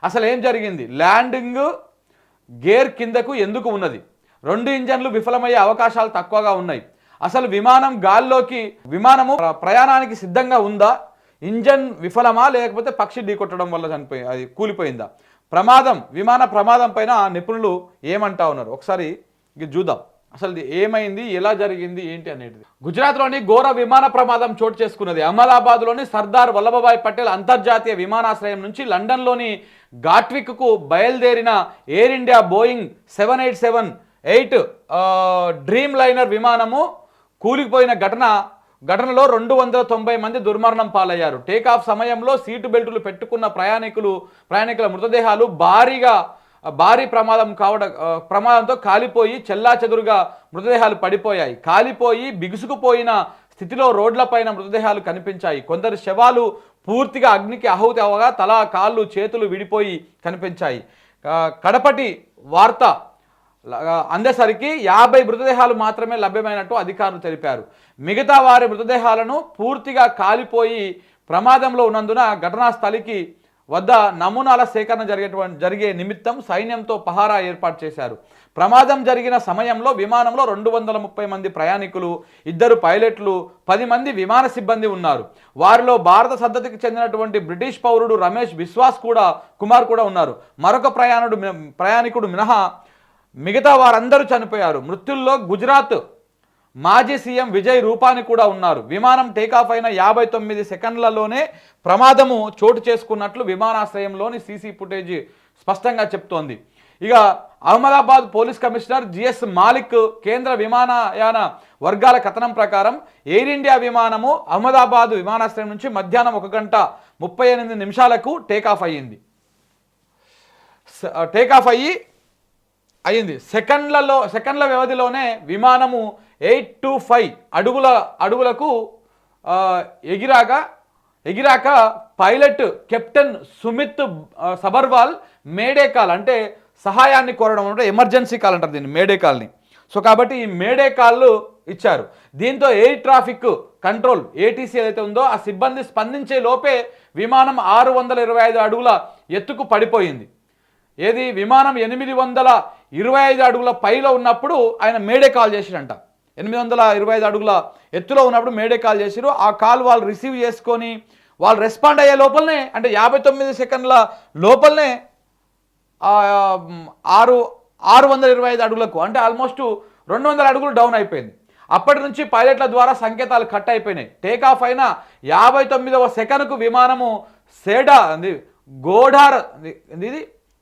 అసలు ఏం జరిగింది, ల్యాండింగ్ గేర్ కిందకు ఎందుకు ఉన్నది, 2 ఇంజన్లు విఫలమయ్యే అవకాశాలు తక్కువగా ఉన్నాయి, అసలు విమానం గాల్లోకి విమానము ప్రయాణానికి సిద్ధంగా ఉందా, ఇంజన్ విఫలమా లేకపోతే పక్షి ఢీకొట్టడం వల్ల అది కూలిపోయిందా, విమాన ప్రమాదం పైన నిపుణులు ఏమంటా ఉన్నారు ఒకసారి చూద్దాం. అసలు ఏమైంది, ఎలా జరిగింది ఏంటి అనేది. గుజరాత్లోని ఘోర విమాన ప్రమాదం చోటు చేసుకున్నది. అహ్మదాబాద్లోని సర్దార్ వల్లభభాయ్ పటేల్ అంతర్జాతీయ విమానాశ్రయం నుంచి లండన్లోని గాట్విక్కు బయలుదేరిన Air India Boeing 787-8 Dreamliner విమానము కూలిపోయిన ఘటనలో 290 మంది దుర్మరణం పాలయ్యారు. టేకాఫ్ సమయంలో సీటు బెల్టులు పెట్టుకున్న ప్రయాణికుల మృతదేహాలు భారీ ప్రమాదంతో కాలిపోయి చెల్లాచెదురుగా మృతదేహాలు పడిపోయాయి. కాలిపోయి బిగుసుకుపోయిన స్థితిలో రోడ్లపైన మృతదేహాలు కనిపించాయి. కొందరు శవాలు పూర్తిగా అగ్నికి ఆహుతి అవగా తల, కాళ్ళు, చేతులు విడిపోయి కనిపించాయి. కడపటి వార్త అందేసరికి 50 మృతదేహాలు మాత్రమే లభ్యమైనట్టు అధికారులు తెలిపారు. మిగతా వారి మృతదేహాలను పూర్తిగా కాలిపోయి ప్రమాదంలో ఉన్నందున ఘటనా స్థలికి వద్ద నమూనాల సేకరణ జరిగే నిమిత్తం సైన్యంతో పహారా ఏర్పాటు చేశారు. ప్రమాదం జరిగిన సమయంలో విమానంలో 230 మంది ప్రయాణికులు, 2 పైలట్లు, 10 మంది విమాన సిబ్బంది ఉన్నారు. వారిలో భారత సంతతికి చెందినటువంటి బ్రిటిష్ పౌరుడు రమేష్ బిశ్వాస్ కుమార్ కూడా ఉన్నారు. మరొక ప్రయాణికుడు మినహా మిగతా వారందరూ చనిపోయారు. మృతుల్లో గుజరాత్ మాజీ సీఎం విజయ్ రూపాని కూడా ఉన్నారు. విమానం టేకాఫ్ అయిన 59 సెకండ్లలోనే ప్రమాదము చోటు చేసుకున్నట్లు విమానాశ్రయంలోని సీసీ ఫుటేజ్ స్పష్టంగా చెప్తోంది. ఇక Ahmedabad police commissioner GS Malik కేంద్ర విమానయాన వర్గాల కథనం ప్రకారం ఎయిర్ ఇండియా విమానము అహ్మదాబాద్ విమానాశ్రయం నుంచి మధ్యాహ్నం 1:38 టేకాఫ్ అయ్యింది. సెకండ్ల వ్యవధిలోనే విమానము 825 అడుగులకు ఎగిరాక pilot captain Sumeet Sabharwal mayday call, అంటే సహాయాన్ని కోరడం, అంటే ఎమర్జెన్సీ కాల్ అంటారు దీన్ని, మేడే కాల్ని. సో కాబట్టి ఈ మేడే కాల్ ఇచ్చారు. దీంతో ఎయిర్ ట్రాఫిక్ కంట్రోల్ ఏటీసీ ఏదైతే ఉందో ఆ సిబ్బంది స్పందించే లోపే విమానం 625 అడుగుల ఎత్తుకు పడిపోయింది. ఏది విమానం 825 అడుగుల పైలో ఉన్నప్పుడు ఆయన మేడే కాల్ చేసిరంట. 825 అడుగుల ఎత్తులో ఉన్నప్పుడు మేడే కాల్ చేసిరు. ఆ కాల్ వాళ్ళు రిసీవ్ చేసుకొని వాళ్ళు రెస్పాండ్ అయ్యే లోపలనే, అంటే 59 సెకండ్ల లోపలనే 625 అడుగులకు, అంటే ఆల్మోస్ట్ 200 అడుగులు డౌన్ అయిపోయింది. అప్పటి నుంచి పైలట్ల ద్వారా సంకేతాలు కట్ అయిపోయినాయి. టేకాఫ్ అయిన 59వ సెకండ్కు విమానము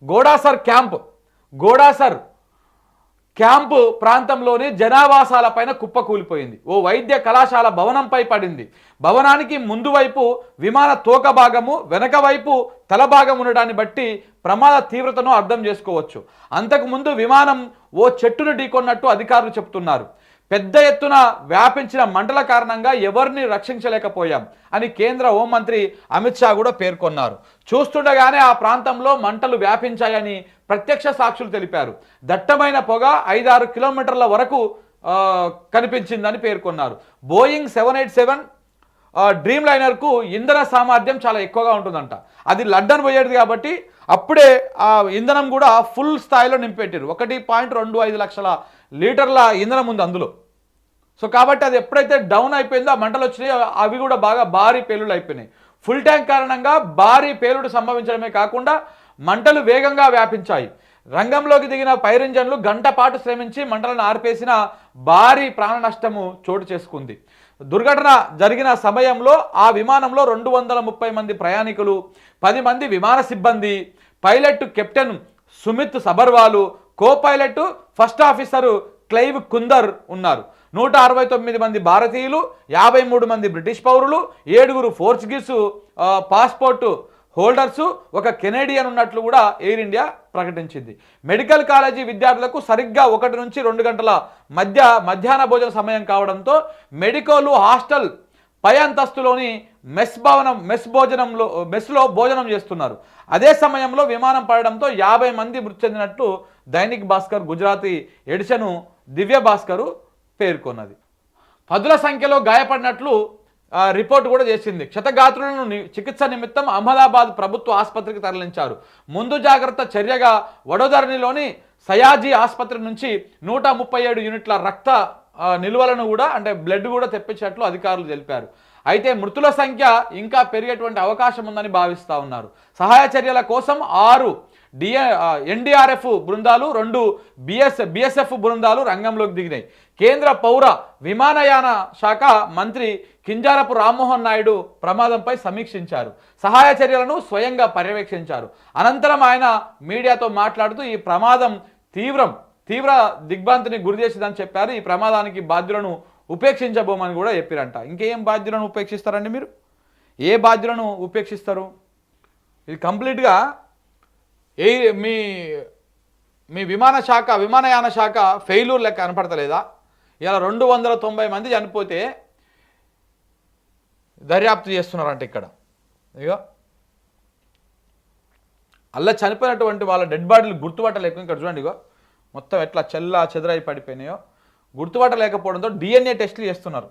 గోడాసర్ క్యాంపు ప్రాంతంలోని జనావాసాల పైన కుప్పకూలిపోయింది. ఓ వైద్య కళాశాల భవనంపై పడింది. భవనానికి ముందు వైపు విమాన తోక భాగము, వెనక వైపు తల భాగం ఉండడాన్ని బట్టి ప్రమాద తీవ్రతను అర్థం చేసుకోవచ్చు. అంతకుముందు విమానం ఓ చెట్టును ఢీకొన్నట్టు అధికారులు చెబుతున్నారు. పెద్ద ఎత్తున వ్యాపించిన మంటల కారణంగా ఎవరిని రక్షించలేకపోయాం అని కేంద్ర హోంమంత్రి అమిత్ షా కూడా పేర్కొన్నారు. చూస్తుండగానే ఆ ప్రాంతంలో మంటలు వ్యాపించాయని ప్రత్యక్ష సాక్షులు తెలిపారు. దట్టమైన పొగ 5-6 కిలోమీటర్ల వరకు కనిపించిందని పేర్కొన్నారు. బోయింగ్ 787 డ్రీమ్ లైనర్కు ఇంధన సామర్థ్యం చాలా ఎక్కువగా ఉంటుందంట. అది లండన్ పోయేది కాబట్టి అప్పుడే ఆ ఇంధనం కూడా ఫుల్ స్థాయిలో నింపెట్టారు. 1.25 లక్షల లీటర్ల ఇంధనం ఉంది అందులో. సో కాబట్టి అది ఎప్పుడైతే డౌన్ అయిపోయిందో ఆ మంటలు వచ్చినాయో అవి కూడా బాగా భారీ పేలుడు అయిపోయినాయి. ఫుల్ ట్యాంక్ కారణంగా భారీ పేలుడు సంభవించడమే కాకుండా మంటలు వేగంగా వ్యాపించాయి. రంగంలోకి దిగిన ఫైర్ ఇంజన్లు గంట పాటు శ్రమించి మంటలను ఆర్పేసిన భారీ ప్రాణ నష్టము చోటు చేసుకుంది. దుర్ఘటన జరిగిన సమయంలో ఆ విమానంలో 230 మంది ప్రయాణికులు, 10 మంది విమాన సిబ్బంది, pilot captain Sumeet Sabharwal, co pilot first officer Clive Kunder ఉన్నారు. 169 మంది భారతీయులు, 53 మంది బ్రిటిష్ పౌరులు, 7 పోర్చుగీసు పాస్పోర్టు హోల్డర్సు, 1 కెనేడియన్ ఉన్నట్లు కూడా ఎయిర్ ఇండియా ప్రకటించింది. మెడికల్ కాలేజీ విద్యార్థులకు సరిగ్గా 1 నుంచి 2 గంటల మధ్యాహ్న భోజన సమయం కావడంతో మెడికోలు హాస్టల్ పై అంతస్తులోని మెస్లో భోజనం చేస్తున్నారు. అదే సమయంలో విమానం పడడంతో 50 మంది మృతి చెందినట్లు దైనిక్ భాస్కర్ గుజరాతీ ఎడిషను దివ్య భాస్కరు పేర్కొన్నది. పదుల సంఖ్యలో గాయపడినట్లు రిపోర్ట్ కూడా చేసింది. క్షతగాత్రులను చికిత్స నిమిత్తం అహ్మదాబాద్ ప్రభుత్వ ఆసుపత్రికి తరలించారు. ముందు జాగ్రత్త చర్యగా వడోదరనిలోని సయాజీ ఆసుపత్రి నుంచి 137 యూనిట్ల రక్త నిల్వలను కూడా అంటే బ్లడ్ కూడా తెప్పించినట్లు అధికారులు తెలిపారు. అయితే మృతుల సంఖ్య ఇంకా పెరిగేటువంటి అవకాశం ఉందని భావిస్తూ ఉన్నారు. సహాయ చర్యల కోసం 6 ఎన్డీఆర్ఎఫ్ బృందాలు 2 బిఎస్ఎఫ్ బృందాలు రంగంలోకి దిగినాయి. కేంద్ర పౌర విమానయాన శాఖ మంత్రి కింజారపు రామ్మోహన్ నాయుడు ప్రమాదంపై సమీక్షించారు. సహాయ చర్యలను స్వయంగా పర్యవేక్షించారు. అనంతరం ఆయన మీడియాతో మాట్లాడుతూ ఈ ప్రమాదం తీవ్ర దిగ్భ్రాంతిని గురిచేసిందని చెప్పారు. ఈ ప్రమాదానికి బాధ్యులను ఉపేక్షించబోమని కూడా చెప్పారంట. ఇంకేం బాధ్యులను ఉపేక్షిస్తారండి మీరు? ఏ బాధ్యులను ఉపేక్షిస్తారు? ఇది కంప్లీట్గా మీ విమానయాన శాఖ ఫెయిల్యూర్ లెక్క కనపడతలేదా? ఇలా 290 మంది చనిపోతే దర్యాప్తు చేస్తున్నారంట ఇక్కడ. ఇక అలా చనిపోయినటువంటి వాళ్ళ డెడ్ బాడీలు గుర్తుపట్టలేక ఇక్కడ చూడండి, ఇగో మొత్తం ఎట్లా చెల్లా చెదరై పడిపోయినాయో. గుర్తుపట్టలేకపోవడంతో DNA టెస్టులు చేస్తున్నారు.